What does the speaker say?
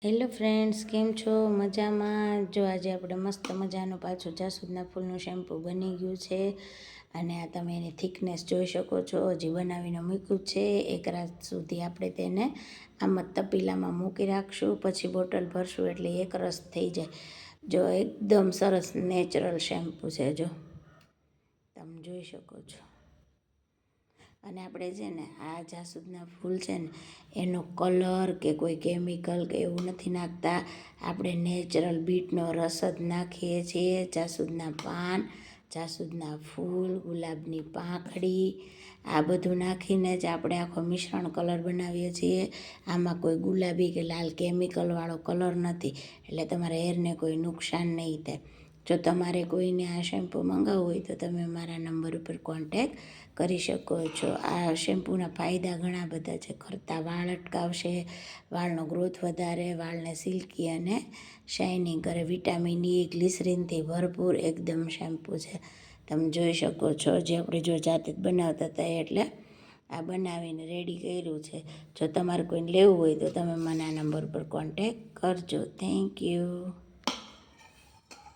Hello friends, કેમ છો? મજામાં? જો આજે આપણે મસ્ત મજાનું પાછું જાસૂદના ફૂલનું શેમ્પૂ બની ગયું છે અને આ તમે એની થિકનેસ જોઈ શકો છો. હજી બનાવીને મૂક્યું છે. એક રાત સુધી આપણે તેને આમ જ તપેલામાં મૂકી રાખશું, પછી બોટલ ભરશું એટલે એક રસ થઈ જાય. જો એકદમ સરસ નેચરલ શેમ્પૂ છે, જો તમે જોઈ શકો છો. અને આપણે છે ને આ જાસૂદના ફૂલ છે ને એનો કલર કે કોઈ કેમિકલ કે એવું નથી નાખતા. આપણે નેચરલ બીટનો રસ જ નાખીએ છીએ. જાસૂદના પાન, જાસૂદના ફૂલ, ગુલાબની પાંખડી, આ બધું નાખીને જ આપણે આખો મિશ્રણ કલર બનાવીએ છીએ. આમાં કોઈ ગુલાબી કે લાલ કેમિકલવાળો કલર નથી, એટલે તમારા હેરને કોઈ નુકસાન નહીં થાય. જો તમારે કોઈને આ શેમ્પૂ મંગાવવું હોય તો તમે મારા નંબર ઉપર કોન્ટેક કરી શકો છો. આ શેમ્પૂના ફાયદા ઘણા બધા છે. ખરતા વાળ અટકાવશે, વાળનો ગ્રોથ વધારે, વાળને સિલ્કી અને શાઇનિંગ કરે. વિટામિન E, ગ્લિસરીનથી ભરપૂર એકદમ શેમ્પૂ છે. તમે જોઈ શકો છો. જે આપણે જો જાતે જ બનાવતા હતા એટલે આ બનાવીને રેડી કર્યું છે. જો તમારે કોઈને લેવું હોય તો તમે મને આ નંબર પર કોન્ટેક કરજો. Thank you.